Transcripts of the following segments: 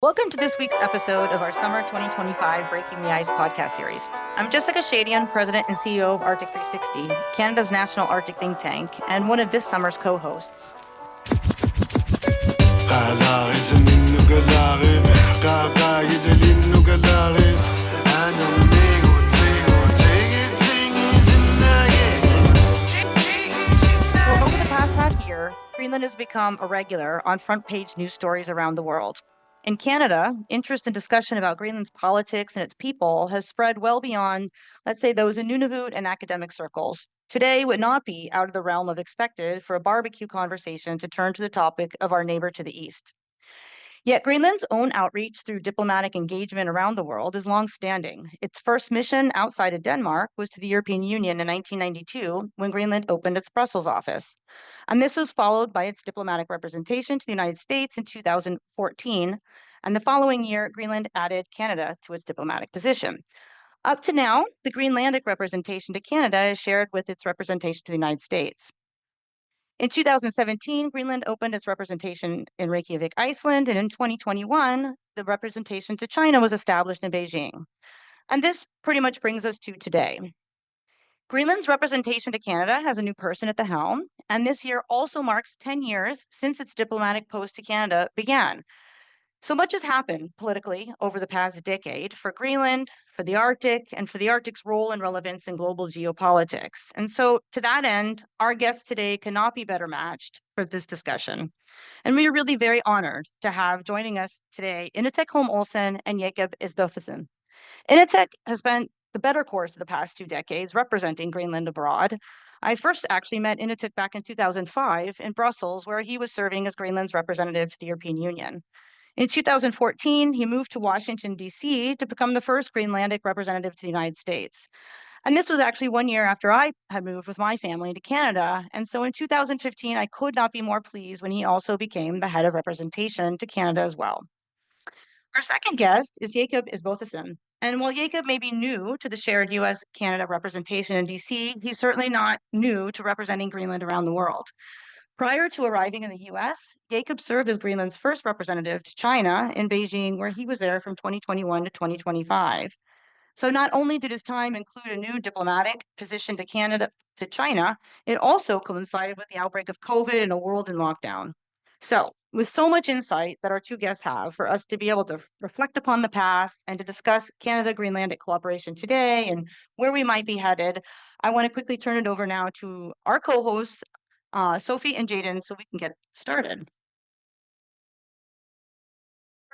Welcome to this week's episode of our Summer 2025 Breaking the Ice podcast series. I'm Jessica Shadian, President and CEO of Arctic360, Canada's national Arctic think tank, and one of this summer's co-hosts. Well, over the past half year, Greenland has become a regular on front-page news stories around the world. In Canada, interest and discussion about Greenland's politics and its people has spread well beyond, let's say, those in Nunavut and academic circles. Today would not be out of the realm of expected for a barbecue conversation to turn to the topic of our neighbor to the east. Yet Greenland's own outreach through diplomatic engagement around the world is longstanding. Its first mission outside of Denmark was to the European Union in 1992 when Greenland opened its Brussels office. And this was followed by its diplomatic representation to the United States in 2014. And the following year, Greenland added Canada to its diplomatic position. Up to now, the Greenlandic representation to Canada is shared with its representation to the United States. In 2017, Greenland opened its representation in Reykjavik, Iceland, and in 2021, the representation to China was established in Beijing. And this pretty much brings us to today. Greenland's representation to Canada has a new person at the helm, and this year also marks 10 years since its diplomatic post to Canada began. So much has happened politically over the past decade for Greenland, for the Arctic, and for the Arctic's role and relevance in global geopolitics. And so, to that end, our guests today cannot be better matched for this discussion. And we are really very honored to have joining us today Inuuteq Holm Olsen and Jacob Isbosethsen. Inuuteq has spent the better course of the past 2 decades representing Greenland abroad. I first actually met Inuuteq back in 2005 in Brussels, where he was serving as Greenland's representative to the European Union. In 2014, he moved to Washington, D.C. to become the first Greenlandic representative to the United States. And this was actually 1 year after I had moved with my family to Canada. And so in 2015, I could not be more pleased when he also became the head of representation to Canada as well. Our second guest is Jacob Isbosethsen. And while Jacob may be new to the shared US-Canada representation in D.C., he's certainly not new to representing Greenland around the world. Prior to arriving in the US, Jacob served as Greenland's first representative to China in Beijing, where he was there from 2021 to 2025. So not only did his time include a new diplomatic position to China, it also coincided with the outbreak of COVID and a world in lockdown. So, with so much insight that our two guests have for us to be able to reflect upon the past and to discuss Canada-Greenlandic cooperation today and where we might be headed, I want to quickly turn it over now to our co-hosts, Sofie and Jaden, so we can get started.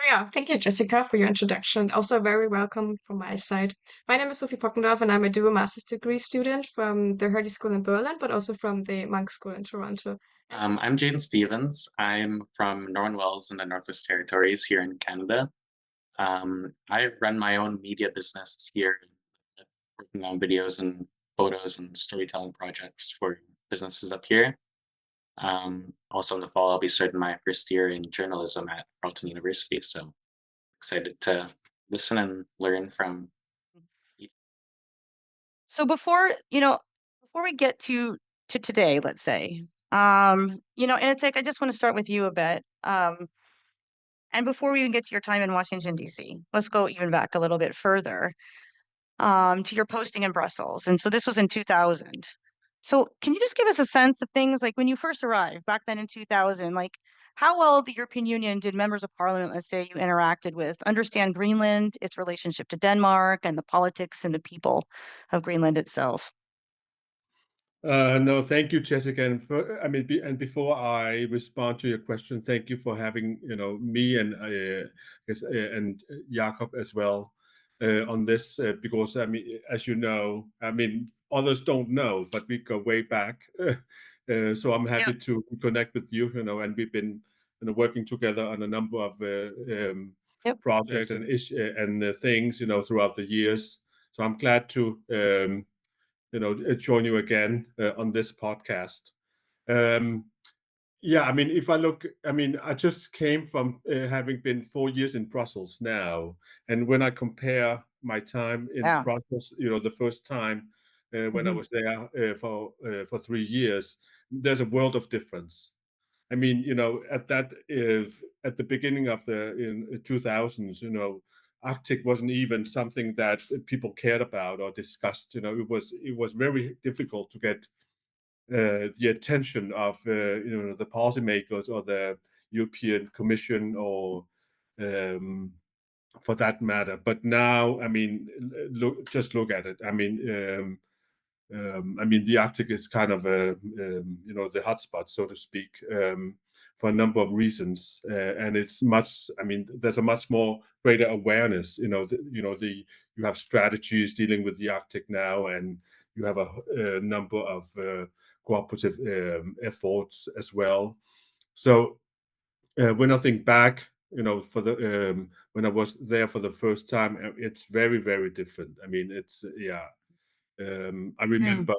Yeah, thank you, Jessica, for your introduction. Also, very welcome from my side. My name is Sofie Poggendorf, and I'm a dual master's degree student from the Hertie School in Berlin, but also from the Monk School in Toronto. I'm Jaden Stevens. I'm from Northern Wales in the Northwest Territories here in Canada. I run my own media business here, working on videos and photos and storytelling projects for businesses up here. Also in the fall, I'll be starting my first year in journalism at Carleton University. So excited to listen and learn from each. So before we get to today, let's say, Inuuteq, I just want to start with you a bit. And before we even get to your time in Washington, D.C., let's go even back a little bit further to your posting in Brussels. And so this was in 2000. So can you just give us a sense of things like when you first arrived back then in 2000, like how well the European Union did members of parliament, let's say you interacted with, understand Greenland, its relationship to Denmark, and the politics and the people of Greenland itself? No, thank you, Jessica. And before I respond to your question, thank you for having me and Jacob as well on this because as you know, others don't know, but we go way back. So I'm happy to connect with you, and we've been working together on a number of projects and things, throughout the years. So I'm glad to join you again on this podcast. If I look, I just came from having been 4 years in Brussels now, and when I compare my time in Brussels, the first time when I was there for 3 years, there's a world of difference. I mean, at the beginning of in 2000s, Arctic wasn't even something that people cared about or discussed. It was very difficult to get the attention of the policymakers or the European Commission or for that matter. But now, I mean, look at it. I mean, the Arctic is kind of the hotspot, so to speak, for a number of reasons, and it's much. I mean, there's a much more greater awareness. You have strategies dealing with the Arctic now, and you have a number of cooperative efforts as well. So when I think back, for the when I was there for the first time, it's very, very different. I mean, it's I remember,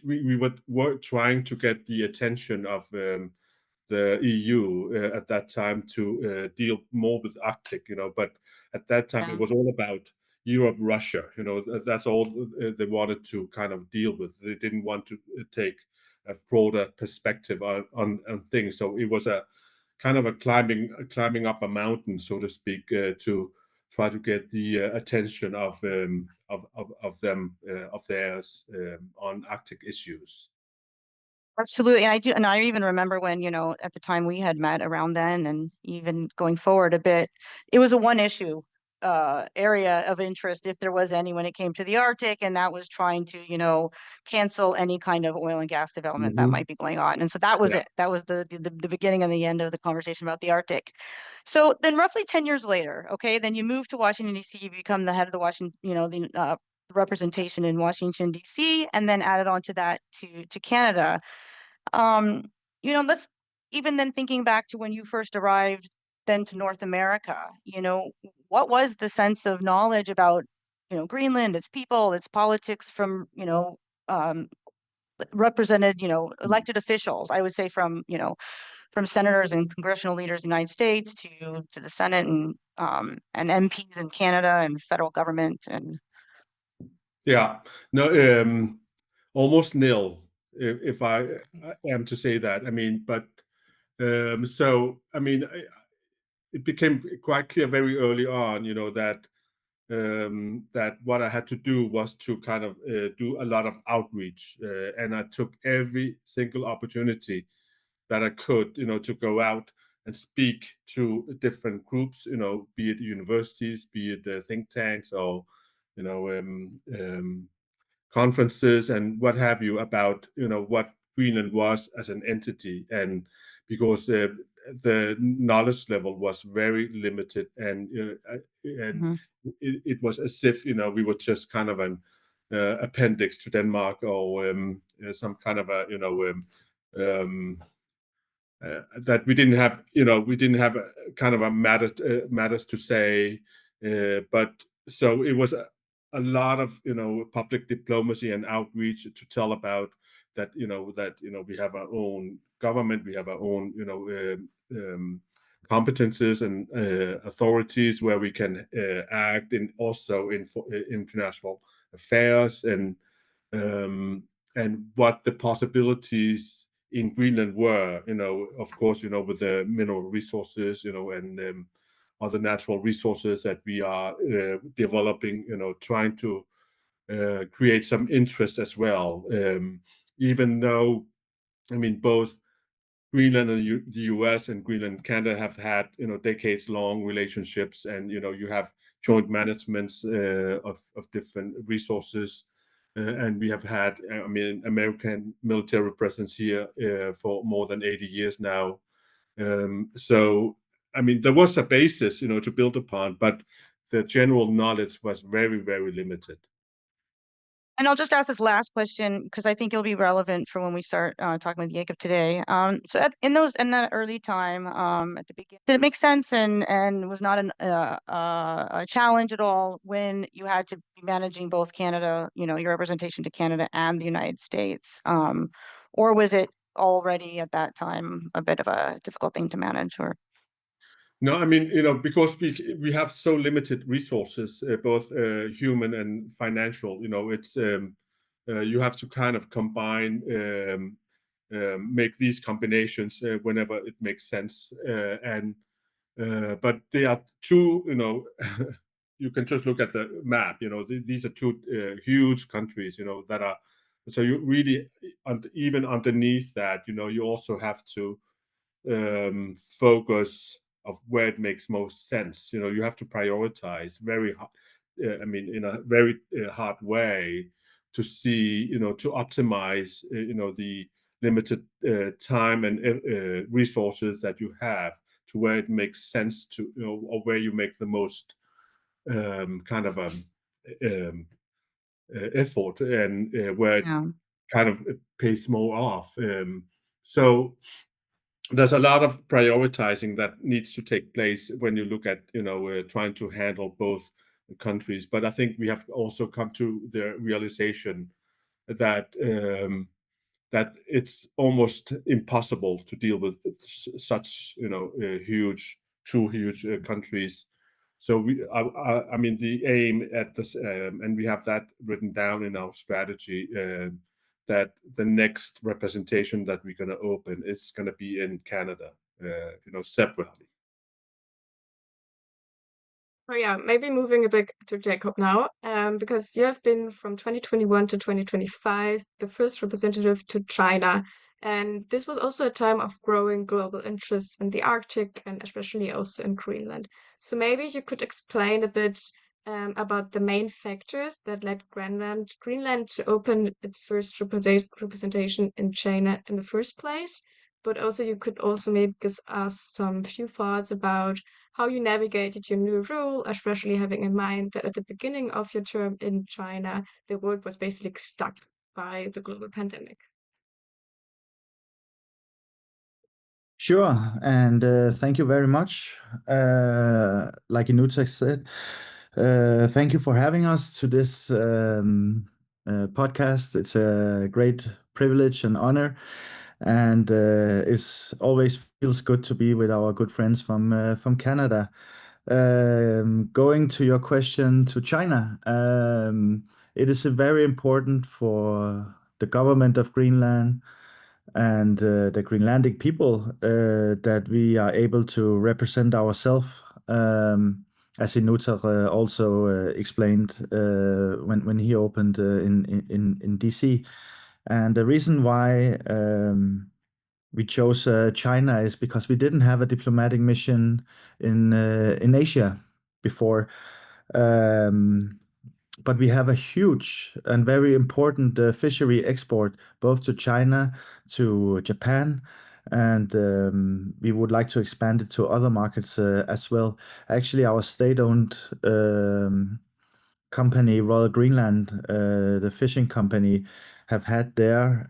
we were trying to get the attention of the EU at that time to deal more with Arctic, but at that time it was all about Europe, Russia, that's all they wanted to kind of deal with. They didn't want to take a broader perspective on things. So it was a kind of a climbing up a mountain, so to speak, to try to get the attention of theirs on Arctic issues. Absolutely. And I even remember when, at the time we had met around then and even going forward a bit, it was a one issue area of interest, if there was any, when it came to the Arctic, and that was trying to, cancel any kind of oil and gas development that might be going on. And so that was it. That was the beginning and the end of the conversation about the Arctic. So then roughly 10 years later, okay, then you move to Washington, D.C., you become the head of the Washington, the representation in Washington, D.C., and then added on to that to Canada. Let's even then thinking back to when you first arrived then to North America, what was the sense of knowledge about, Greenland, its people, its politics from, represented, elected officials, I would say from senators and congressional leaders in the United States to the Senate and MPs in Canada and federal government and almost nil, if I am to say that. I mean, but so I mean, it became quite clear very early on, that what I had to do was to kind of do a lot of outreach, and I took every single opportunity that I could, to go out and speak to different groups, be it universities, be it think tanks, or conferences and what have you, about what Greenland was as an entity. And because the knowledge level was very limited, and it was as if we were just kind of an appendix to Denmark, or some kind of a that we didn't have a kind of a matters to say, but so it was a lot of public diplomacy and outreach to tell about that we have our own government, we have our own competences and authorities where we can act in also in international affairs, and what the possibilities in Greenland were, of course, with the mineral resources, and other natural resources that we are developing, trying to create some interest as well. Even though, I mean, both Greenland and the US and Greenland-Canada have had, decades-long relationships, and, you have joint managements of different resources. And we have had, American military presence here for more than 80 years now. So, I mean, there was a basis, to build upon, but the general knowledge was very, very limited. And I'll just ask this last question because I think it'll be relevant for when we start talking with Jacob today. So in that early time, at the beginning, did it make sense and was not a challenge at all when you had to be managing both Canada, your representation to Canada and the United States, or was it already at that time a bit of a difficult thing to manage? Or no, I mean, because we have so limited resources, both human and financial. It's you have to kind of combine make these combinations whenever it makes sense. But they are two, you can just look at the map. These are two huge countries, that are. So you really, even underneath that, you also have to focus of where it makes most sense. You have to prioritize very hard. In a very hard way to see, to optimize, the limited time and resources that you have to where it makes sense to, or where you make the most kind of effort, and where it kind of pays more off. So there's a lot of prioritizing that needs to take place when you look at, trying to handle both countries. But I think we have also come to the realization that that it's almost impossible to deal with such, two huge countries. So the aim at this, and we have that written down in our strategy, that the next representation that we're going to open is going to be in Canada, separately. So yeah, maybe moving a bit to Jacob now, because you have been from 2021 to 2025 the first representative to China, and this was also a time of growing global interest in the Arctic and especially also in Greenland. So maybe you could explain a bit about the main factors that led Greenland to open its first representation in China in the first place. But also you could also maybe give us some few thoughts about how you navigated your new role, especially having in mind that at the beginning of your term in China, the world was basically stuck by the global pandemic. Sure, and thank you very much. Like Inuuteq said, thank you for having us to this podcast. It's a great privilege and honor, and it always feels good to be with our good friends from Canada. Going to your question to China, it is very important for the government of Greenland and the Greenlandic people that we are able to represent ourselves, as Inuuteq also explained when he opened in DC. And the reason why we chose China is because we didn't have a diplomatic mission in Asia before. But we have a huge and very important fishery export, both to China, to Japan, and we would like to expand it to other markets as well. Actually, our state-owned company, Royal Greenland, the fishing company, have had their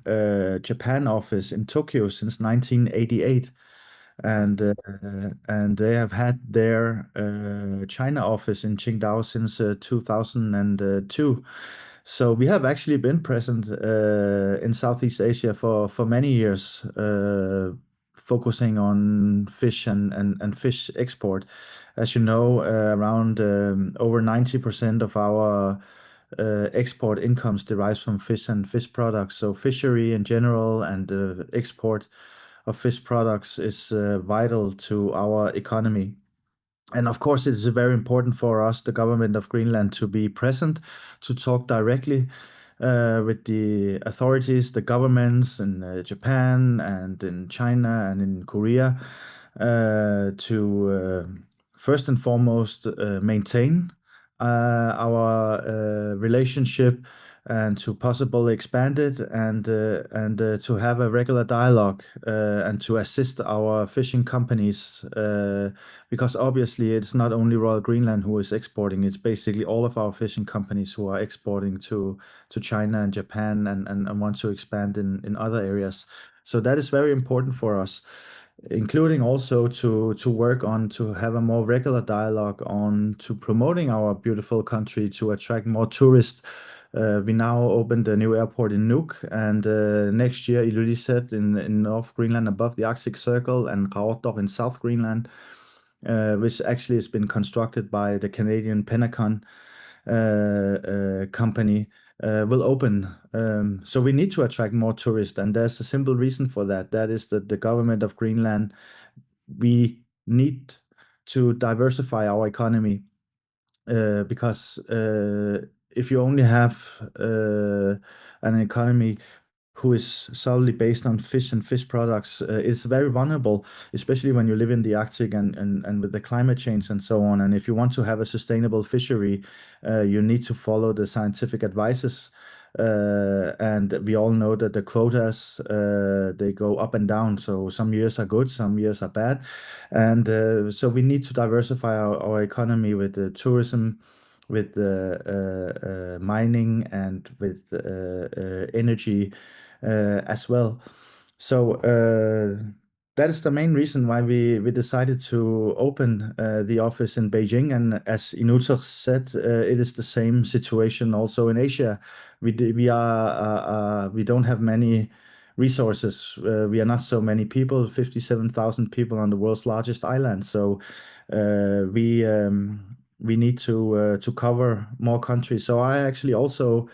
Japan office in Tokyo since 1988. And they have had their China office in Qingdao since 2002. So we have actually been present in Southeast Asia for many years, focusing on fish and fish export. As you know, around over 90% of our export incomes derives from fish and fish products. So fishery in general and export of fish products is vital to our economy. And of course, it is very important for us, the government of Greenland, to be present, to talk directly with the authorities, the governments in Japan and in China and in Korea, to first and foremost maintain our relationship and to possibly expand it and to have a regular dialogue and to assist our fishing companies, because obviously it's not only Royal Greenland who is exporting, it's basically all of our fishing companies who are exporting to China and Japan and want to expand in other areas. So that is very important for us, including also to work on to have a more regular dialogue on to promoting our beautiful country to attract more tourists. We now opened a new airport in Nuuk, and next year Ilulissat in North Greenland above the Arctic Circle, and Qaqortoq in South Greenland, which actually has been constructed by the Canadian Pentagon company. will open. So we need to attract more tourists, and there's a simple reason for that. That is that the government of Greenland, we need to diversify our economy, because if you only have an economy who is solely based on fish and fish products, it's very vulnerable, especially when you live in the Arctic and with the climate change and so on. And if you want to have a sustainable fishery, you need to follow the scientific advices. And we all know that the quotas, they go up and down. So some years are good, some years are bad. And so we need to diversify our economy with tourism, with mining, and with energy as well. So that is the main reason why we decided to open the office in Beijing. And as Inuuteq said, it is the same situation also in Asia. We don't have many resources. We are not so many people, 57,000 people on the world's largest island. So we need to cover more countries. So I actually also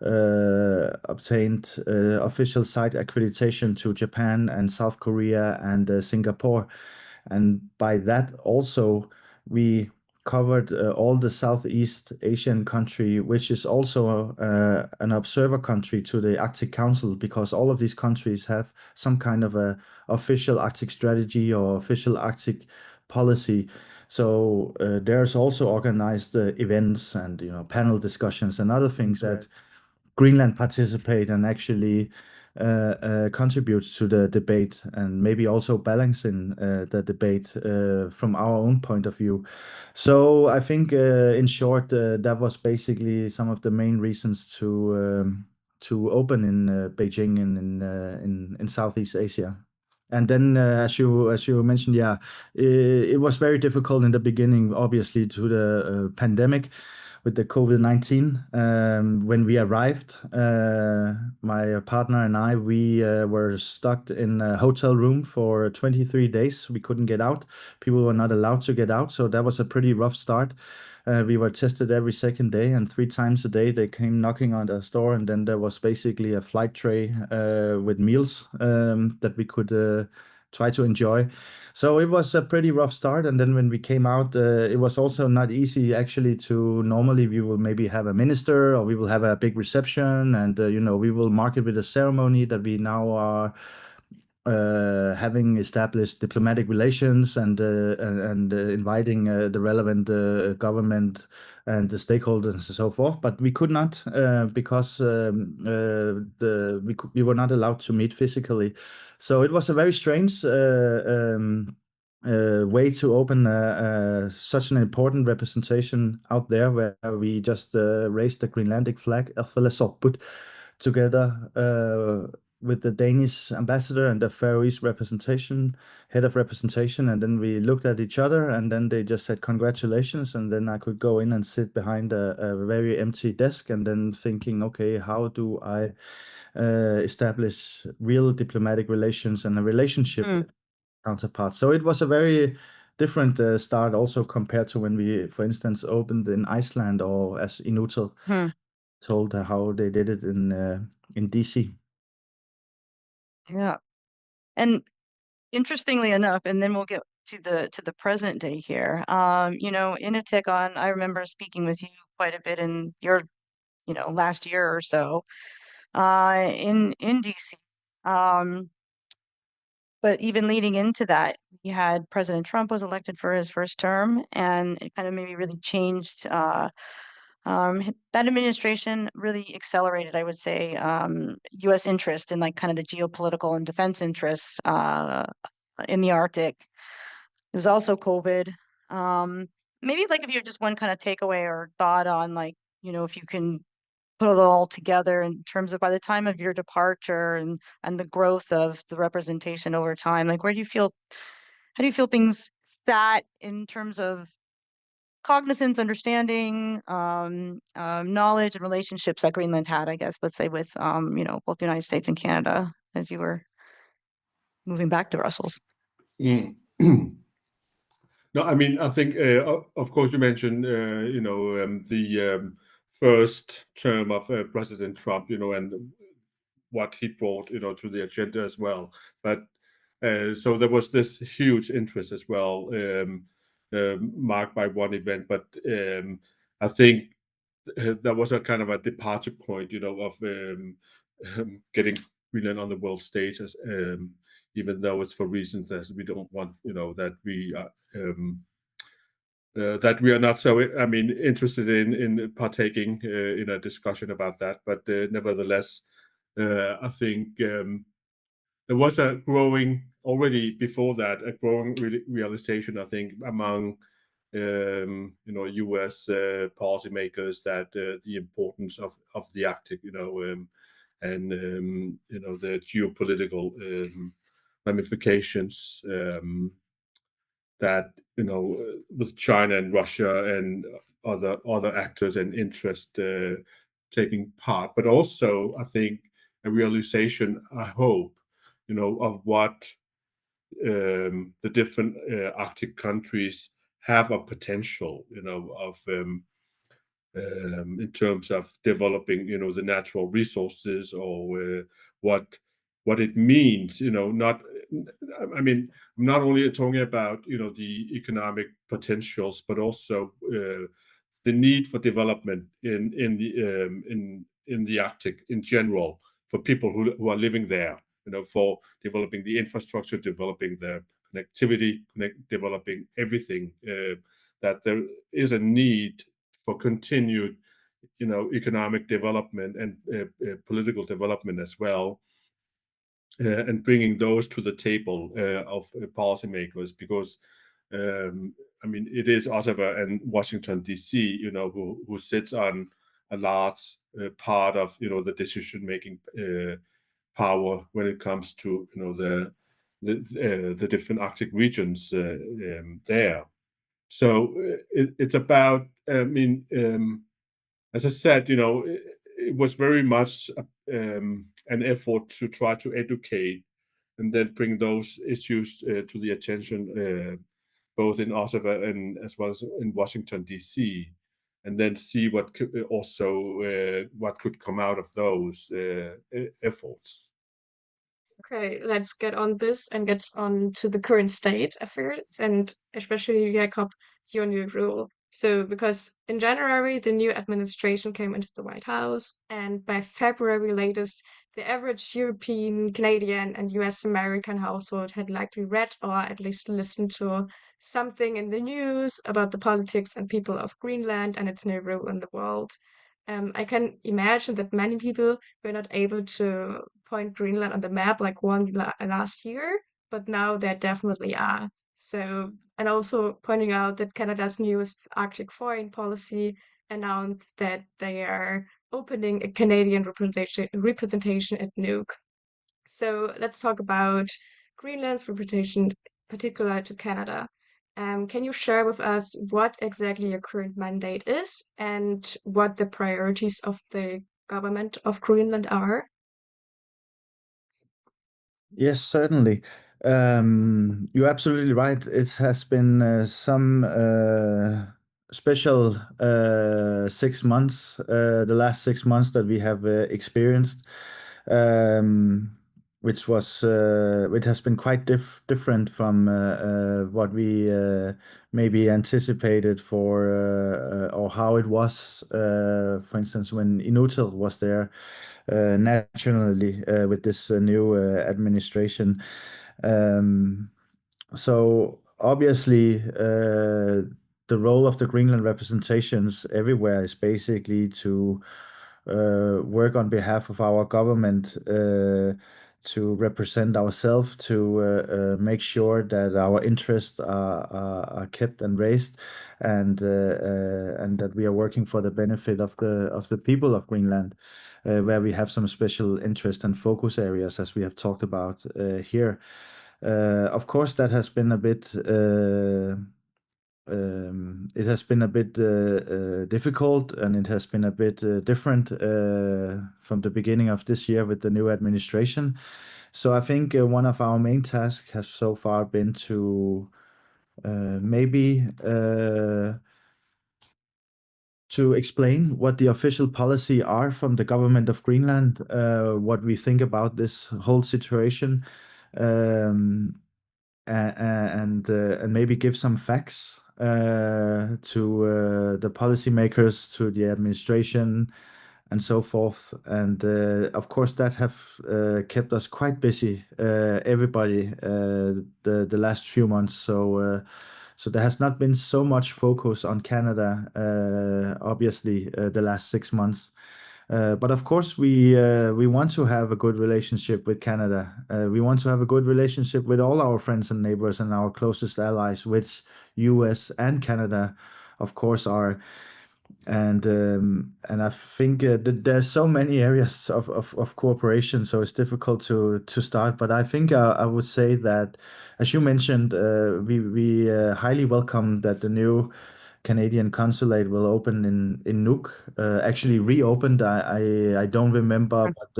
obtained official site accreditation to Japan and South Korea and Singapore. And by that also we covered all the Southeast Asian country, which is also an observer country to the Arctic Council, because all of these countries have some kind of a official Arctic strategy or official Arctic policy. So there's also organized events and panel discussions and other things that Greenland participate and actually contributes to the debate, and maybe also balancing the debate from our own point of view. So I think, in short, that was basically some of the main reasons to open in Beijing and in Southeast Asia. And then, as you mentioned, yeah, it was very difficult in the beginning, obviously, to the pandemic with the COVID-19. When we arrived, my partner and I, we were stuck in a hotel room for 23 days. We couldn't get out. People were not allowed to get out. So that was a pretty rough start. We were tested every second day, and 3 times a day they came knocking on the door, and then there was basically a flight tray with meals that we could try to enjoy. So it was a pretty rough start. And then when we came out, it was also not easy actually to, normally we will maybe have a minister or we will have a big reception, and we will mark it with a ceremony that we now are having established diplomatic relations and inviting the relevant government and the stakeholders and so forth. But we could not because we were not allowed to meet physically. So it was a very strange way to open such an important representation out there, where we just raised the Greenlandic flag, together with the Danish ambassador and the Faroese head of representation. And then we looked at each other, and then they just said congratulations. And then I could go in and sit behind a very empty desk, and then thinking, okay, how do I establish real diplomatic relations and a relationship with counterparts? So it was a very different start also compared to when we, for instance, opened in Iceland, or as Inuuteq told how they did it in DC. Yeah. And interestingly enough, and then we'll get to the present day here. Inuuteq, I remember speaking with you quite a bit in your, last year or so, in DC. But even leading into that, we had President Trump was elected for his first term, and it kind of maybe really changed. That administration really accelerated, I would say, U.S. interest in like kind of the geopolitical and defense interests in the Arctic. There was also COVID. Maybe like if you have just one kind of takeaway or thought on like, if you can put it all together in terms of by the time of your departure and the growth of the representation over time, like how do you feel things sat in terms of cognizance, understanding, knowledge, and relationships that Greenland had, I guess, let's say with, both the United States and Canada as you were moving back to Brussels? No, I mean, I think, of course, you mentioned, first term of President Trump, and what he brought, to the agenda as well. But so there was this huge interest as well, marked by one event. But I think that was a kind of a departure point, of getting Greenland on the world stage, as even though it's for reasons that we don't want, that we are not so, interested in partaking in a discussion about that. But nevertheless, I think there was a growing, already before that, a growing realization, I think, among U.S. policymakers, that the importance of the Arctic, and the geopolitical ramifications, that with China and Russia and other actors and interest taking part, but also I think a realization, I hope, of what the different Arctic countries have a potential, of in terms of developing, the natural resources, or what it means, not, I'm not only talking about, the economic potentials, but also the need for development in the Arctic in general, for people who are living there, for developing the infrastructure, developing the connectivity, developing everything, that there is a need for continued, economic development and political development as well, and bringing those to the table of policymakers, because it is Ottawa and Washington D.C., who sits on a large part of, the decision-making power when it comes to, the different Arctic regions there. So it's about, as I said, it was very much an effort to try to educate and then bring those issues to the attention, both in Ottawa and as well as in Washington D.C., and then see what could what could come out of those efforts. Okay, let's get on this and get on to the current state affairs, and especially, Jacob, your new role. So, because in January, the new administration came into the White House, and by February latest, the average European, Canadian, and US American household had likely read or at least listened to something in the news about the politics and people of Greenland and its new role in the world. I can imagine that many people were not able to point Greenland on the map like last year, but now there definitely are. So, and also pointing out that Canada's newest Arctic foreign policy announced that they are opening a Canadian representation at Inuuteq. So let's talk about Greenland's representation, particular to Canada. Can you share with us what exactly your current mandate is and what the priorities of the government of Greenland are? Yes, certainly. You're absolutely right. It has been some special 6 months, the last 6 months that we have experienced, which has been quite different from what we maybe anticipated or how it was, for instance, when Inuuteq was there nationally with this new administration. So obviously, the role of the Greenland representations everywhere is basically to work on behalf of our government, to represent ourselves, to make sure that our interests are kept and raised, and that we are working for the benefit of the people of Greenland, where we have some special interest and focus areas, as we have talked about here. Of course, that has been a bit. It has been a bit difficult, and it has been a bit different from the beginning of this year with the new administration. So I think one of our main tasks has so far been to maybe to to explain what the official policy are from the government of Greenland, what we think about this whole situation, and maybe give some facts to the policymakers, to the administration, and so forth. And of course, that have kept us quite busy, everybody, the last few months. So there has not been so much focus on Canada, obviously, the last 6 months. But of course, we want to have a good relationship with Canada. We want to have a good relationship with all our friends and neighbors and our closest allies, which US and Canada, of course, are. And I think that there's so many areas of cooperation, so it's difficult to start. But I think I would say that, as you mentioned, we highly welcome that the new Canadian consulate will open in Nuuk. Actually reopened. I don't remember, but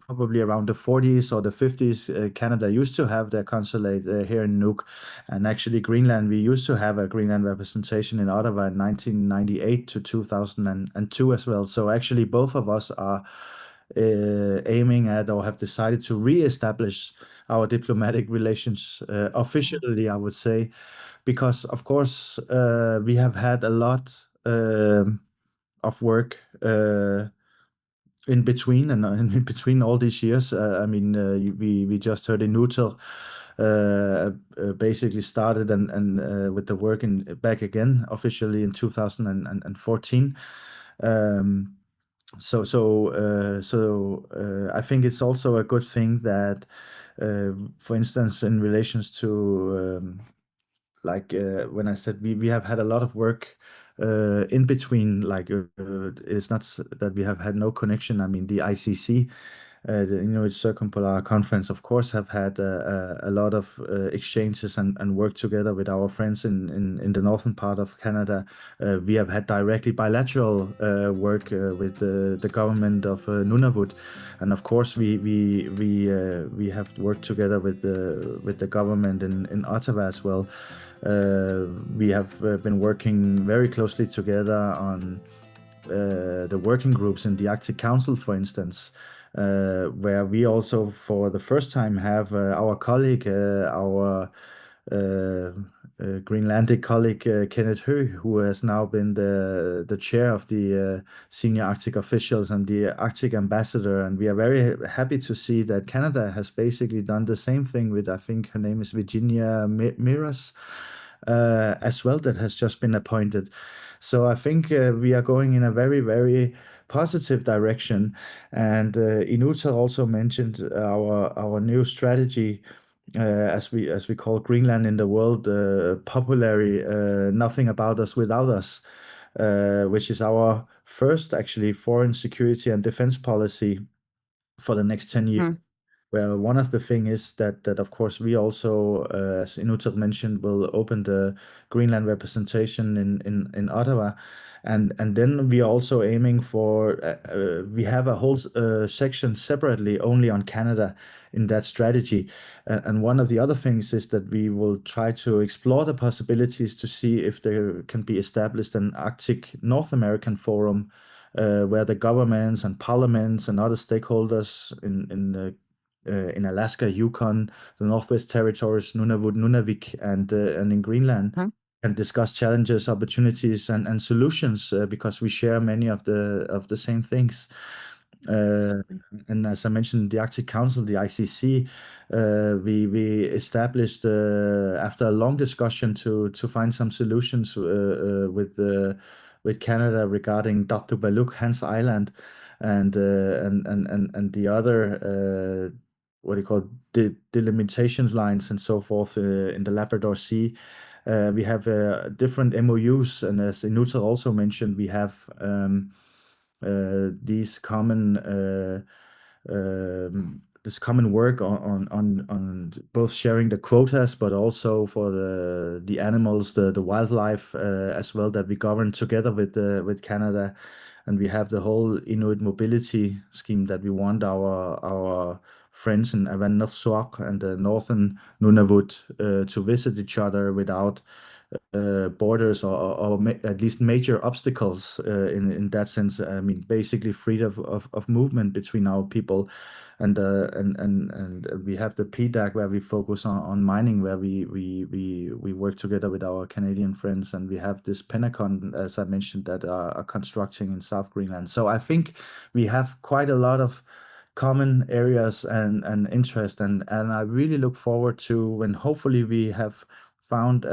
probably around the 40s or the 50s, Canada used to have their consulate here in Nuuk, and actually Greenland. We used to have a Greenland representation in Ottawa in 1998 to 2002 as well. So actually, both of us are aiming at or have decided to re-establish our diplomatic relations officially, I would say, because of course we have had a lot of work in between and in between all these years. I mean, we just heard Inuuteq basically started and with the work back again officially in 2014. So I think it's also a good thing that, for instance, in relations to when I said we have had a lot of work in between, it's not that we have had no connection. I mean, the ICC, the Inuit Circumpolar Conference, of course, have had a lot of exchanges and work together with our friends in the northern part of Canada. We have had directly bilateral work with the government of Nunavut, and of course we have worked together with the government in Ottawa as well. We have been working very closely together on the working groups in the Arctic Council, for instance, where we also, for the first time, have our colleague, our Greenlandic colleague, Kenneth Høegh, who has now been the chair of the senior Arctic officials and the Arctic ambassador. And we are very happy to see that Canada has basically done the same thing with, I think her name is Virginia Miras, as well, that has just been appointed. So I think we are going in a very, very positive direction. And Inuuteq also mentioned our new strategy, as we call Greenland in the world, popularly nothing about us without us, which is our first actually foreign security and defense policy for the next 10 years. Well, one of the things is that of course we also, as Inuuteq mentioned, will open the Greenland representation in Ottawa, and then we are also aiming for we have a whole section separately only on Canada in that strategy, and one of the other things is that we will try to explore the possibilities to see if there can be established an Arctic North American forum, where the governments and parliaments and other stakeholders in Alaska, Yukon, the Northwest Territories, Nunavut, Nunavik, and in Greenland, can discuss challenges, opportunities, and solutions, because we share many of the same things. And as I mentioned, the Arctic Council, the ICC, we established after a long discussion to find some solutions with Canada regarding Tartupaluk, Hans Island, and the other what do you call delimitations lines and so forth in the Labrador Sea. We have different MOUs, and as Inuuteq also mentioned, we have these common this common work on both sharing the quotas, but also for the animals, the wildlife as well, that we govern together with Canada. And we have the whole Inuit mobility scheme that we want our friends in Avannaaqsuaq and the northern Nunavut to visit each other without borders or at least major obstacles in that sense. I mean, basically freedom of movement between our people, and we have the PDAC where we focus on mining, where we work together with our Canadian friends, and we have this Pennacon, as I mentioned, that are constructing in South Greenland. So I think we have quite a lot of common areas and interest, and I really look forward to when hopefully we have found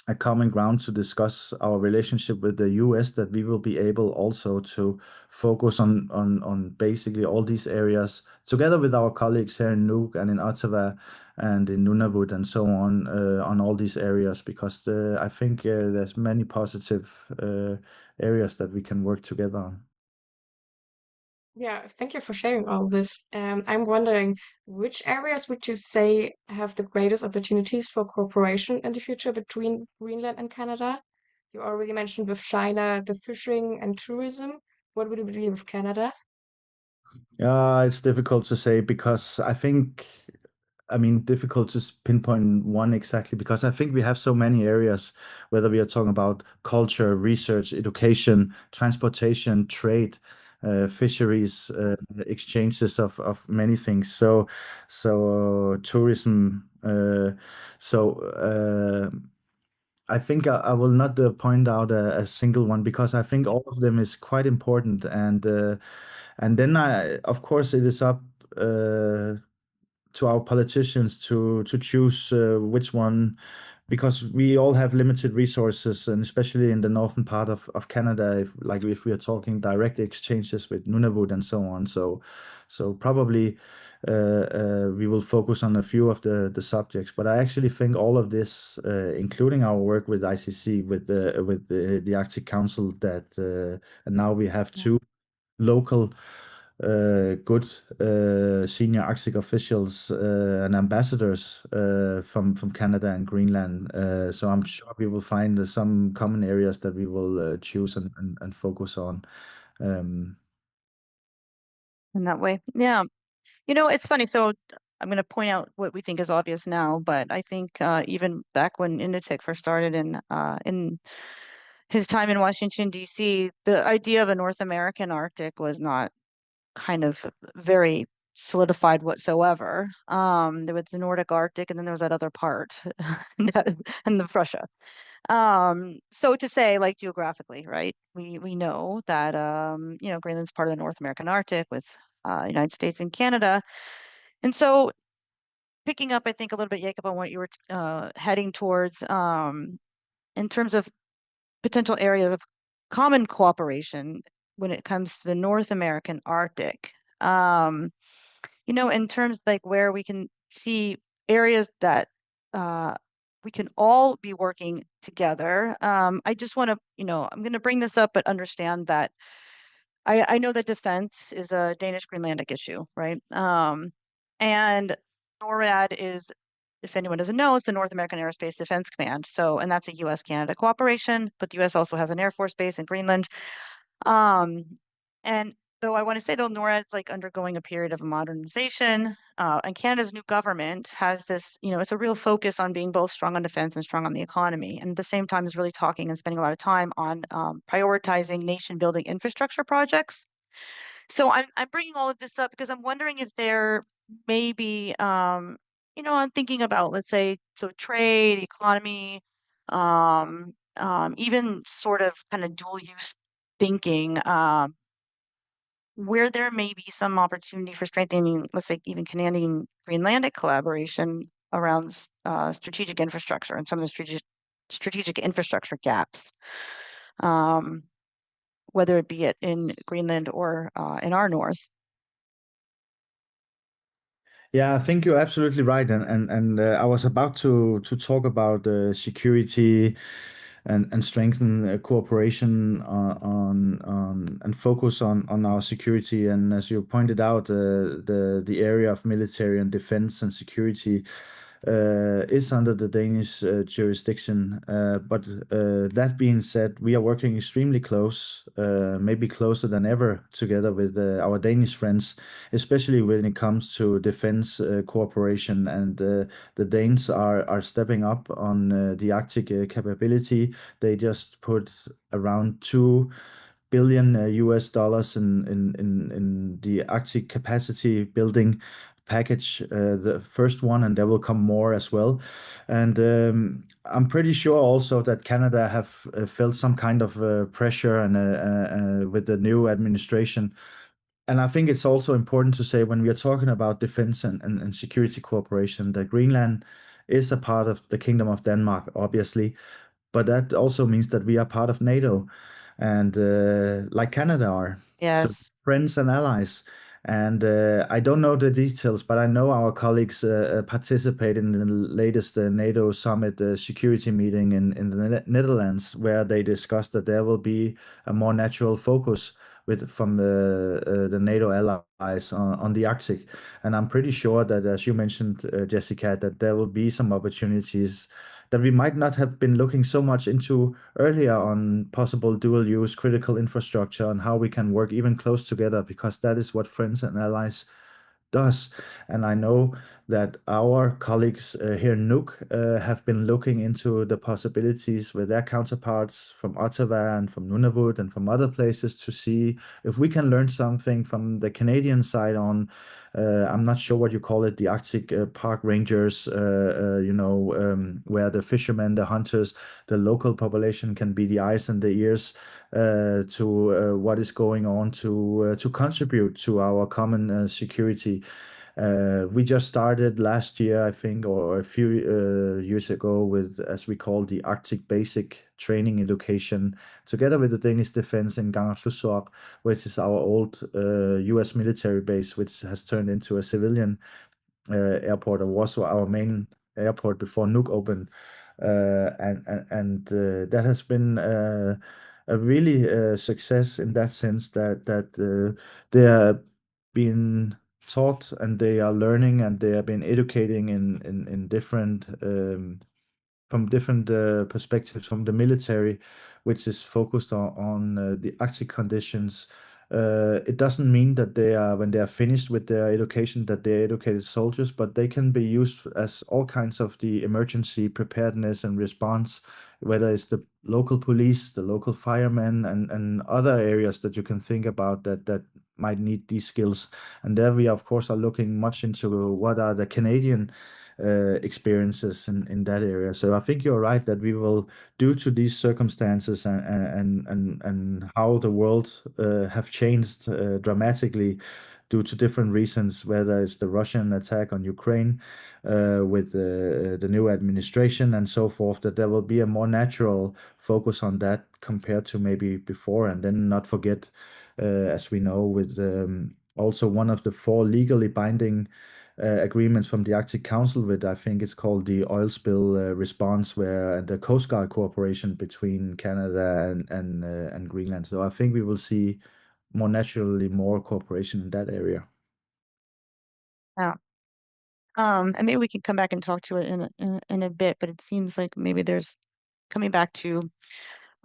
a common ground to discuss our relationship with the US, that we will be able also to focus on basically all these areas together with our colleagues here in Nuuk and in Ottawa and in Nunavut and so on all these areas, because I think there's many positive areas that we can work together on. Yeah, thank you for sharing all this. I'm wondering, which areas would you say have the greatest opportunities for cooperation in the future between Greenland and Canada? You already mentioned with China, the fishing and tourism. What would it be with Canada? Yeah, it's difficult to say because I mean, difficult to pinpoint one exactly, because I think we have so many areas, whether we are talking about culture, research, education, transportation, trade, fisheries, exchanges of many things. So tourism. I think I will not point out a single one, because I think all of them is quite important, and then of course, it is up to our politicians to choose which one, because we all have limited resources, and especially in the northern part of Canada, if we are talking direct exchanges with Nunavut and so on. So probably we will focus on a few of the subjects, but I actually think all of this, including our work with ICC, with the Arctic Council, that and now we have two local good senior Arctic officials and ambassadors from Canada and Greenland. So I'm sure we will find some common areas that we will choose and focus on. In that way. Yeah. You know, it's funny. So I'm going to point out what we think is obvious now, but I think even back when Inuuteq first started in his time in Washington, D.C., the idea of a North American Arctic was not kind of very solidified whatsoever. There was the Nordic Arctic, and then there was that other part, and the Prussia. So to say, like, geographically, right? We know that you know, Greenland's part of the North American Arctic with United States and Canada. And so picking up, I think, a little bit, Jacob, on what you were heading towards in terms of potential areas of common cooperation when it comes to the North American Arctic. You know, in terms like where we can see areas that we can all be working together. I just want to, you know, I'm going to bring this up, but understand that I know that defense is a Danish Greenlandic issue, right? And NORAD is, if anyone doesn't know, it's the North American Aerospace Defense Command. So, and that's a U.S.-Canada cooperation, but the U.S. also has an Air Force base in Greenland. And though I want to say, though, NORAD's like undergoing a period of modernization, and Canada's new government has this, you know, it's a real focus on being both strong on defense and strong on the economy, and at the same time is really talking and spending a lot of time on prioritizing nation-building infrastructure projects. So I'm bringing all of this up because I'm wondering if there may be, you know, I'm thinking about, let's say, so trade, economy, even sort of kind of dual use thinking, where there may be some opportunity for strengthening, let's say, even Canadian Greenlandic collaboration around strategic infrastructure and some of the strategic infrastructure gaps, whether it be in Greenland or in our north. Yeah, I think you're absolutely right, and I was about to talk about security and strengthen cooperation on and focus on our security. And as you pointed out, the area of military and defense and security is under the Danish jurisdiction. But that being said, we are working extremely close, maybe closer than ever, together with our Danish friends, especially when it comes to defense cooperation. And the Danes are stepping up on the Arctic capability. They just put around 2 billion US dollars in the Arctic capacity building package, the first one, and there will come more as well. And I'm pretty sure also that Canada have felt some kind of pressure and with the new administration. And I think it's also important to say when we are talking about defense and security cooperation that Greenland is a part of the Kingdom of Denmark, obviously, but that also means that we are part of NATO, and like Canada are. So Yes. friends and allies. And I don't know the details, but I know our colleagues participate in the latest NATO summit security meeting in the Netherlands, where they discussed that there will be a more natural focus from the NATO allies on the Arctic. And I'm pretty sure that, as you mentioned, Jessica, that there will be some opportunities that we might not have been looking so much into earlier on possible dual use critical infrastructure and how we can work even close together, because that is what friends and allies does. And I know that our colleagues here in Inuuteq have been looking into the possibilities with their counterparts from Ottawa and from Nunavut and from other places to see if we can learn something from the Canadian side on, I'm not sure what you call it, the Arctic park rangers, where the fishermen, the hunters, the local population can be the eyes and the ears to what is going on to contribute to our common security. We just started last year, I think, or a few years ago, with, as we call, the Arctic Basic Training Education, together with the Danish Defense in Kangerlussuaq, which is our old U.S. military base, which has turned into a civilian airport, or was our main airport before Nuuk opened. And that has been a really success in that sense that they are being taught and they are learning and they have been educating in different from different perspectives from the military, which is focused on the Arctic conditions. It doesn't mean that they are, when they are finished with their education, that they're educated soldiers, but they can be used as all kinds of the emergency preparedness and response, whether it's the local police, the local firemen, and other areas that you can think about that might need these skills. And there we, of course, are looking much into what are the Canadian experiences in that area. So I think you're right that we will, due to these circumstances and how the world have changed dramatically due to different reasons, whether it's the Russian attack on Ukraine with the new administration and so forth, that there will be a more natural focus on that compared to maybe before. And then not forget, as we know, with also one of the 4 legally binding agreements from the Arctic Council, with, I think it's called the oil spill response, where the Coast Guard cooperation between Canada and Greenland. So I think we will see more naturally more cooperation in that area. Yeah. And maybe we can come back and talk to it in a bit, but it seems like maybe there's coming back to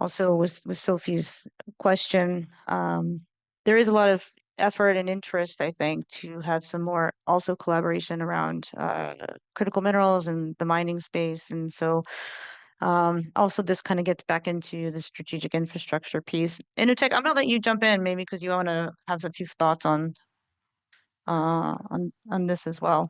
also with Sofie's question. There is a lot of effort and interest, I think, to have some more also collaboration around critical minerals and the mining space. And so also this kind of gets back into the strategic infrastructure piece. Inuuteq, I'm gonna let you jump in maybe because you want to have a few thoughts on this as well.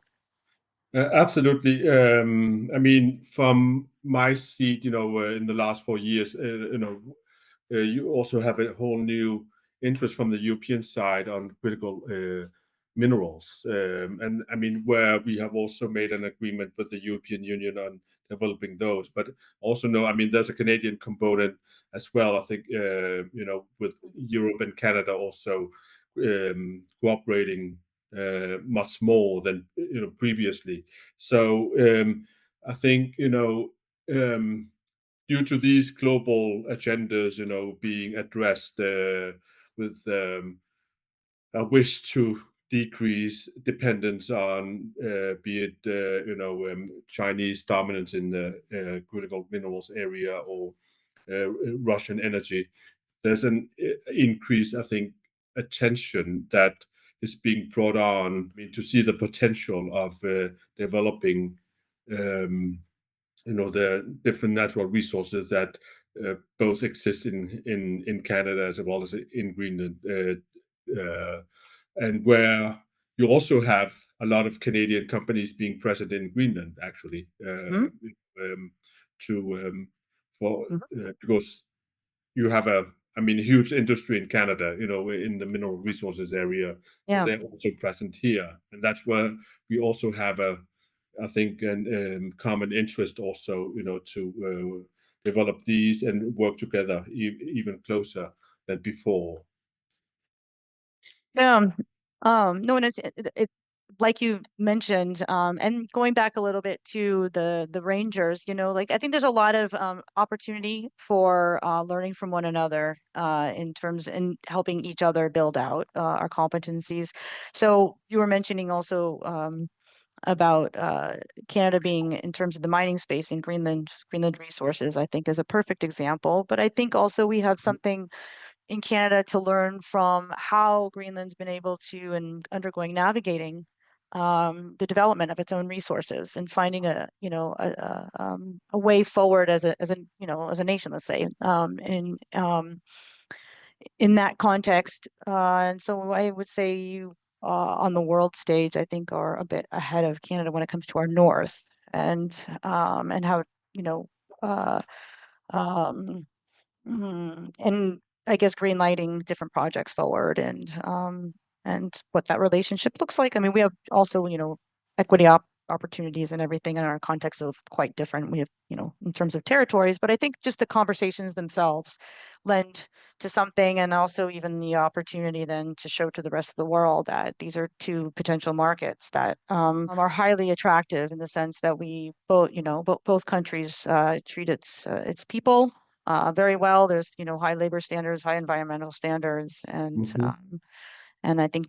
Absolutely. I mean, from my seat, in the last 4 years, you also have a whole new interest from the European side on critical minerals. And I mean, where we have also made an agreement with the European Union on developing those, but also I mean, there's a Canadian component as well. I think, with Europe and Canada also cooperating much more than previously. So I think due to these global agendas being addressed with a wish to decrease dependence on be it Chinese dominance in the critical minerals area or Russian energy. There's an increase, I think, attention that is being brought on, to see the potential of developing the different natural resources that both exist in Canada as well as in Greenland, and where you also have a lot of Canadian companies being present in Greenland, actually, because you have a huge industry in Canada, in the mineral resources area. So they're also present here, and that's where we also have I think, a common interest also, to develop these and work together even closer than before. No, and it like you mentioned, and going back a little bit to the rangers, like I think there's a lot of opportunity for learning from one another in terms and helping each other build out our competencies. So you were mentioning also about Canada being in terms of the mining space in Greenland resources, I think is a perfect example. But I think also we have something in Canada to learn from how Greenland's been able to and navigating the development of its own resources and finding a way forward as a nation, let's say, in that context. And so I would say you on the world stage, I think, are a bit ahead of Canada when it comes to our north and how uh, um, and I guess green lighting different projects forward and what that relationship looks like. I mean, we have also, equity opportunities and everything in our context of quite different. We have, in terms of territories, but I think just the conversations themselves lend to something, and also even the opportunity then to show to the rest of the world that these are two potential markets that are highly attractive in the sense that we both, both countries treat its people very well. There's, high labor standards, high environmental standards, and I think,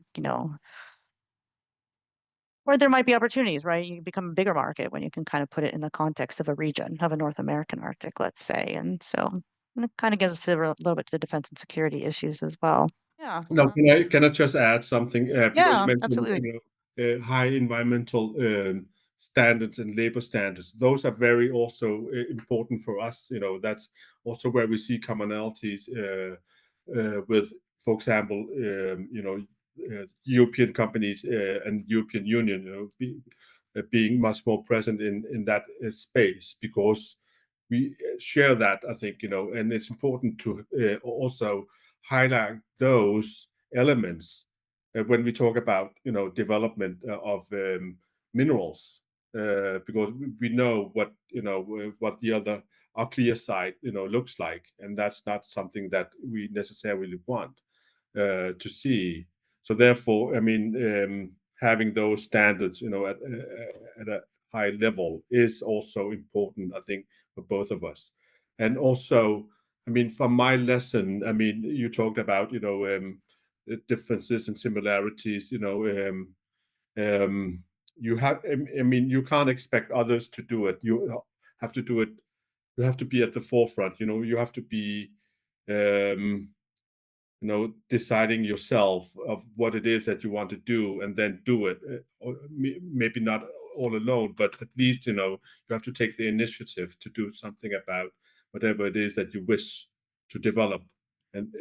where there might be opportunities, right? You become a bigger market when you can kind of put it in the context of a region, of a North American Arctic, let's say. And so it kind of gets to a little bit to the defense and security issues as well. Yeah. Now, can I just add something? Because Yeah, you mentioned, absolutely. high environmental standards and labor standards. Those are very also important for us. That's also where we see commonalities with, for example, European companies and European Union, being much more present in that space, because we share that, I think, and it's important to also highlight those elements when we talk about development of minerals, because we know what what the other unclear side looks like, and that's not something that we necessarily want to see. So therefore, having those standards at a high level is also important, I think, for both of us. And also, from my lesson, you talked about the differences and similarities. You have, you can't expect others to do it. You have to do it. You have to be at the forefront. You have to be, deciding yourself of what it is that you want to do, and then do it. Or maybe not all alone, but at least you have to take the initiative to do something about whatever it is that you wish to develop, and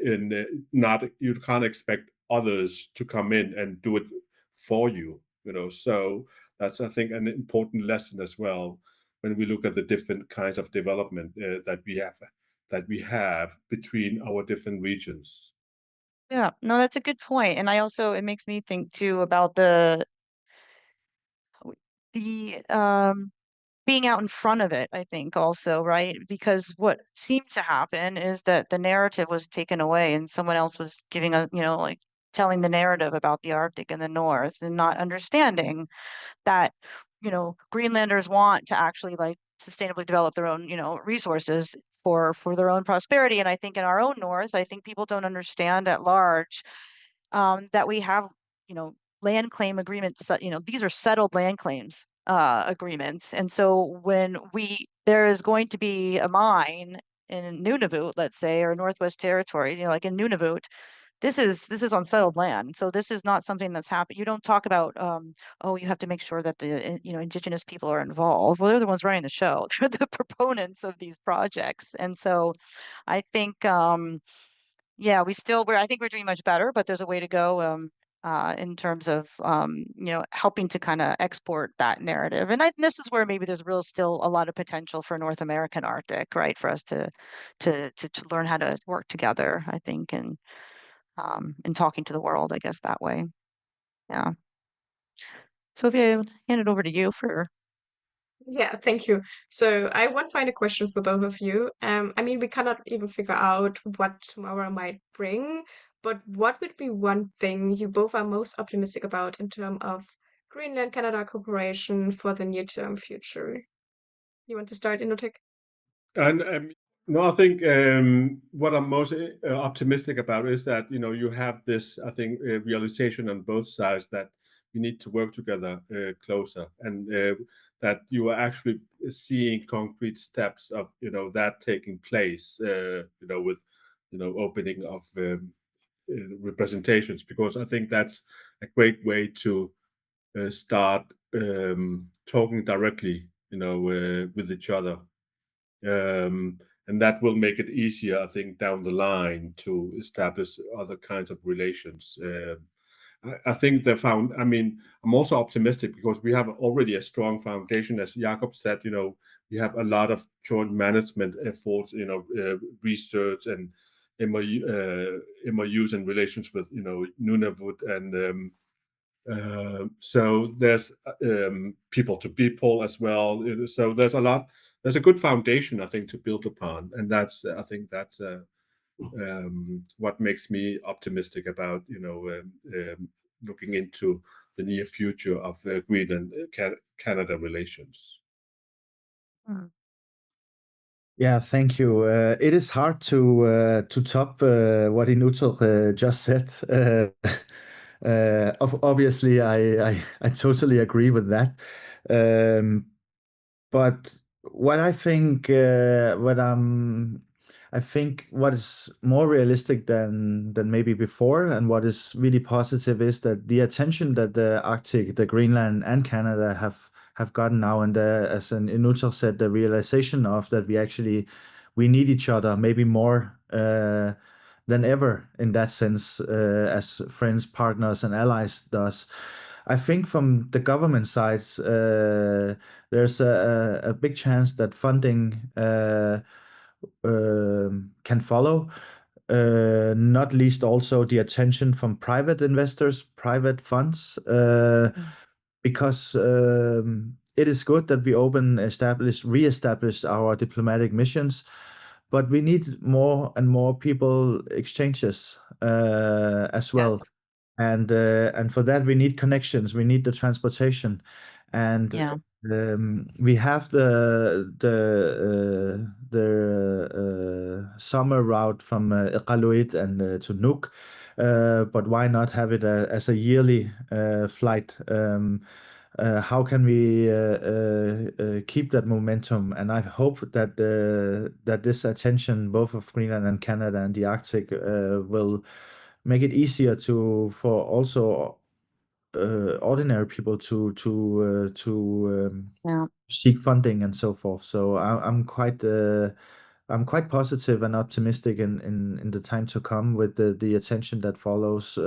not, you can't expect others to come in and do it for you. So that's, I think, an important lesson as well when we look at the different kinds of development that we have between our different regions. Yeah, no, that's a good point. And it makes me think too about the being out in front of it, I think also, right? Because what seemed to happen is that the narrative was taken away and someone else was giving like telling the narrative about the Arctic and the North, and not understanding that, Greenlanders want to actually like sustainably develop their own, resources for their own prosperity. And I think in our own North, I think people don't understand at large that we have, land claim agreements, these are settled land claims agreements. And so when there is going to be a mine in Nunavut, let's say, or Northwest Territories, like in Nunavut, this is on settled land. So this is not something that's happened. You don't talk about, oh, you have to make sure that the Indigenous people are involved. Well, they're the ones running the show. They're the proponents of these projects. And so I think, yeah, I think we're doing much better, but there's a way to go in terms of helping to kind of export that narrative. And this is where maybe there's still a lot of potential for North American Arctic, right? For us to learn how to work together, I think, and talking to the world, I guess, that way. Yeah. Sofie, I would hand it over to you for. Yeah, thank you. So I have one final question for both of you. I mean, we cannot even figure out what tomorrow might bring, but what would be one thing you both are most optimistic about in terms of Greenland-Canada cooperation for the near-term future? You want to start, Inuuteq? And no, I think what I'm most optimistic about is that you have this, I think, realization on both sides that we need to work together closer, and that you are actually seeing concrete steps of that taking place. With opening of representations, because I think that's a great way to start talking directly, with each other. And that will make it easier, I think, down the line to establish other kinds of relations. I think I mean, I'm also optimistic because we have already a strong foundation. As Jacob said, we have a lot of joint management efforts, research and MOUs and relations with, Nunavut, and so there's people to people as well. So there's a good foundation, I think, to build upon, and I think that's what makes me optimistic about looking into the near future of Greenland-Canada relations. Yeah, thank you. It is hard to top what Inuuteq just said. Obviously, I totally agree with that. But what I think, I think what is more realistic than maybe before, and what is really positive, is that the attention that the Arctic, the Greenland, and Canada have gotten now, and as an Inuuteq said, the realization of that we need each other maybe more than ever in that sense, as friends, partners, and allies does. I think from the government side, there's a big chance that funding can follow. Not least also the attention from private investors, private funds, because it is good that we re-establish our diplomatic missions, but we need more and more people exchanges as well. Yes. And for that we need connections, we need the transportation, and we have the summer route from Iqaluit and to Nuuk, but why not have it as a yearly flight? How can we keep that momentum? And I hope that that this attention, both of Greenland and Canada and the Arctic, will make it easier for also ordinary people to seek funding and so forth. So I'm quite positive and optimistic in the time to come with the attention that follows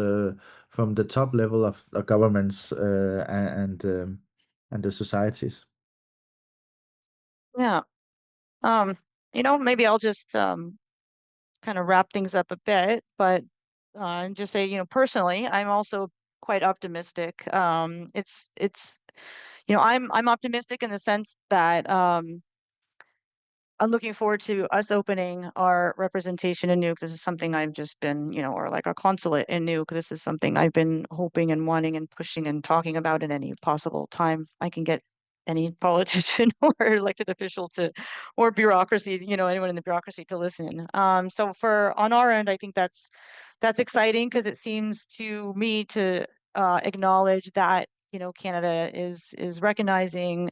from the top level of governments and the societies. Yeah. Maybe I'll just kind of wrap things up a bit, but just say, personally, I'm also quite optimistic. I'm optimistic in the sense that I'm looking forward to us opening our representation in Nuuk. This is something I've just been, or like our consulate in Nuuk. This is something I've been hoping and wanting and pushing and talking about in any possible time I can get any politician or elected official or bureaucracy, anyone in the bureaucracy to listen. So on our end, I think that's exciting, because it seems to me to acknowledge that, you know, Canada is recognizing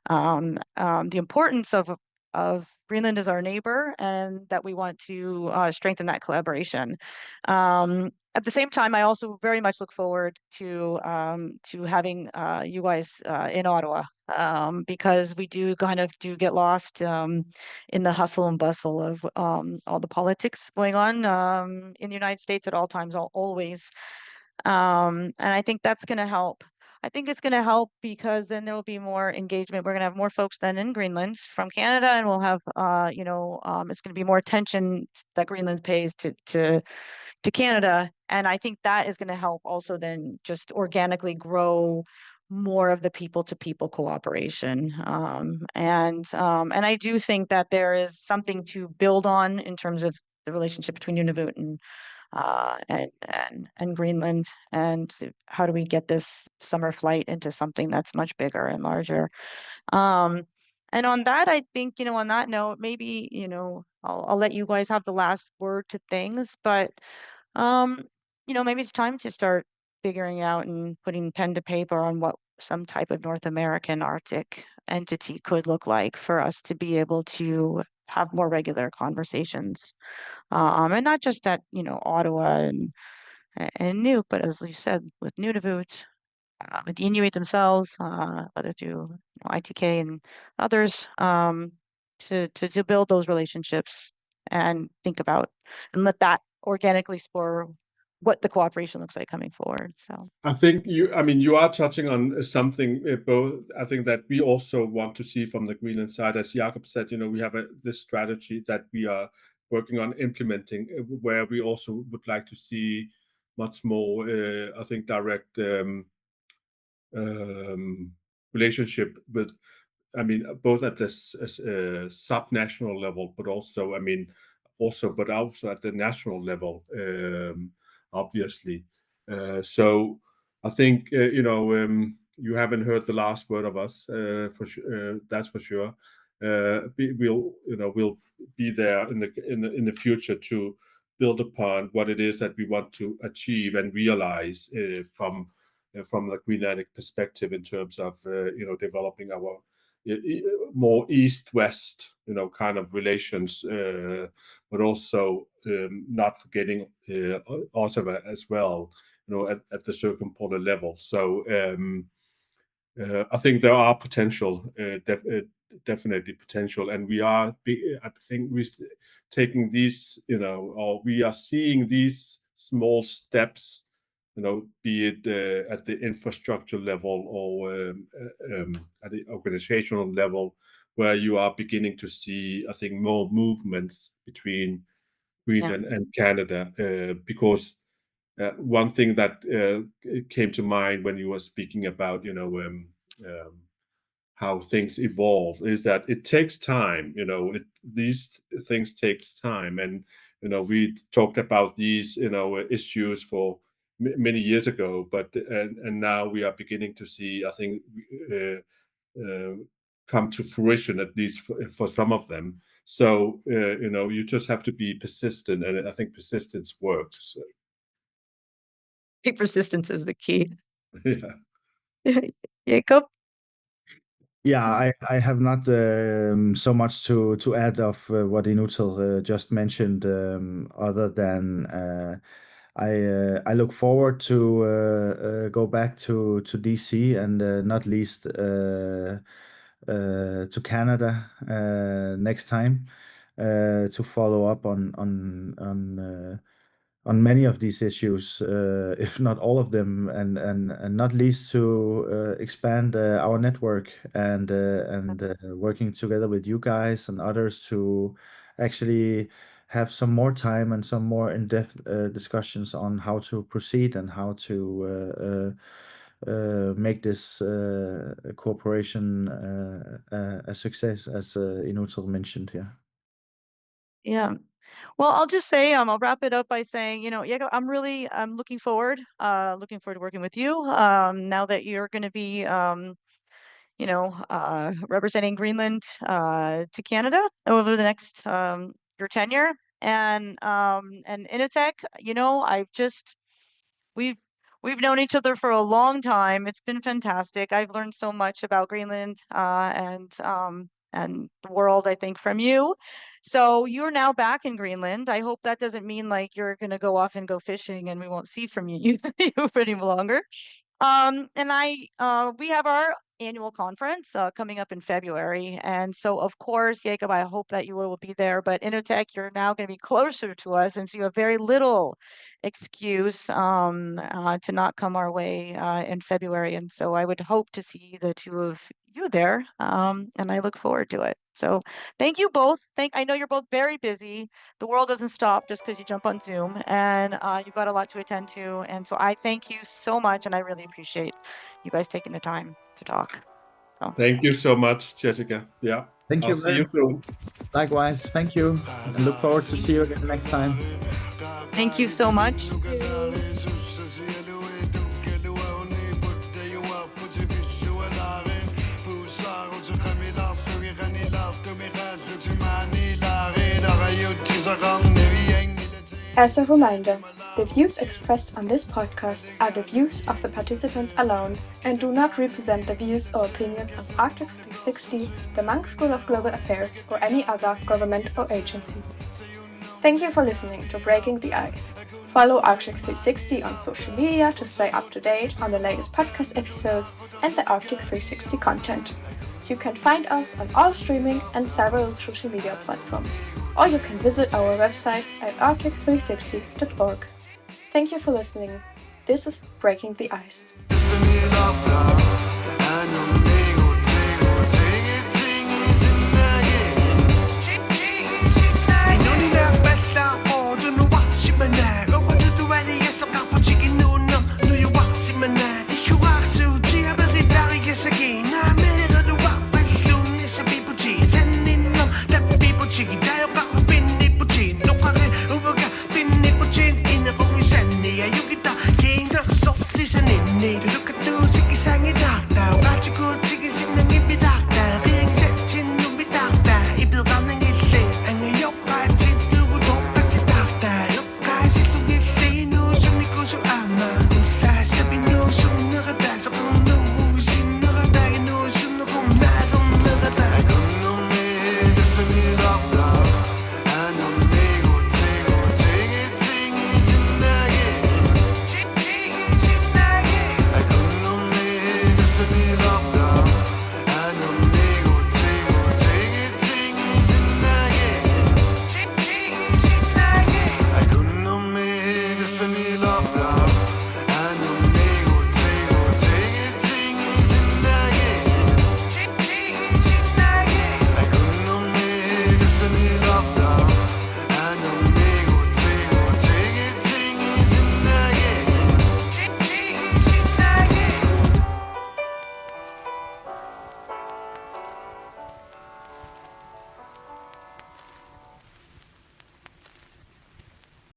the importance of Greenland as our neighbor, and that we want to strengthen that collaboration. At the same time, I also very much look forward to having you guys in Ottawa, because we do kind of get lost in the hustle and bustle of all the politics going on in the United States at all times, always. And I think that's going to help. I think it's going to help because then there will be more engagement. We're going to have more folks then in Greenland from Canada, and we'll have, it's going to be more attention that Greenland pays to Canada. And I think that is going to help also then just organically grow more of the people-to-people cooperation. And I do think that there is something to build on in terms of the relationship between Nunavut and Greenland, and how do we get this summer flight into something that's much bigger and larger. And on that, I think, on that note, maybe, I'll let you guys have the last word to things, but maybe it's time to start figuring out and putting pen to paper on what some type of North American Arctic entity could look like for us to be able to have more regular conversations. And not just at, Ottawa and Nuuk, but as you said, with Nunavut, with the Inuit themselves, whether through ITK and others, to build those relationships and think about and let that organically spur what the cooperation looks like coming forward. So I think you are touching on something both. I think that we also want to see from the Greenland side, as Jacob said, we have this strategy that we are working on implementing, where we also would like to see much more, I think, direct relationship with, both at the sub-national level, but also, but also at the national level, obviously. So I think you haven't heard the last word of us, for sure. That's for sure. We'll be there in the future to build upon what it is that we want to achieve and realize from the Greenlandic perspective in terms of developing our more east-west kind of relations, but also not forgetting Ottawa as well, at the circumpolar level. So I think there are potential, definitely potential, and I think we're taking these, or we are seeing these small steps, be it at the infrastructure level or at the organizational level, where you are beginning to see, I think, more movements between Greenland and Canada, because one thing that came to mind when you were speaking about, how things evolve, is that it takes time. These things takes time, and we talked about these issues for many years ago, but and now we are beginning to see, I think, come to fruition, at least for some of them. So you just have to be persistent, and I think persistence works. I think persistence is the key. Yeah. Jacob? Yeah, I have not so much to add of what Inuuteq just mentioned, other than I look forward to go back to DC, and not least to Canada next time, to follow up on many of these issues, if not all of them, and not least to expand our network, and working together with you guys and others to actually have some more time and some more in-depth discussions on how to proceed and how to make this cooperation a success, as Inuuteq mentioned here. Yeah. Well, I'll just say, I'll wrap it up by saying, Jacob, I'm looking forward to working with you. Now that you're going to be, representing Greenland to Canada over the next your tenure, and Inuuteq, we've We've known each other for a long time. It's been fantastic. I've learned so much about Greenland and the world, I think, from you. So you're now back in Greenland. I hope that doesn't mean like you're going to go off and go fishing and we won't see from you for any longer. And we have our annual conference coming up in February. And so, of course, Jacob, I hope that you will be there. But Inuuteq, you're now going to be closer to us, and so you have very little excuse to not come our way in February. And so I would hope to see the two of you there, and I look forward to it. So thank you both. I know you're both very busy. The world doesn't stop just because you jump on Zoom, and you've got a lot to attend to. And so I thank you so much, and I really appreciate you guys taking the time to talk. So. Thank you so much, Jessica. Yeah. Thank you. I'll see you soon. Likewise. Thank you. And look forward to see you again next time. Thank you so much. As a reminder, the views expressed on this podcast are the views of the participants alone and do not represent the views or opinions of Arctic360, the Munk School of Global Affairs, or any other government or agency. Thank you for listening to Breaking the Ice. Follow Arctic360 on social media to stay up to date on the latest podcast episodes and the Arctic360 content. You can find us on all streaming and several social media platforms, or you can visit our website at arctic360.org. Thank you for listening. This is Breaking the Ice.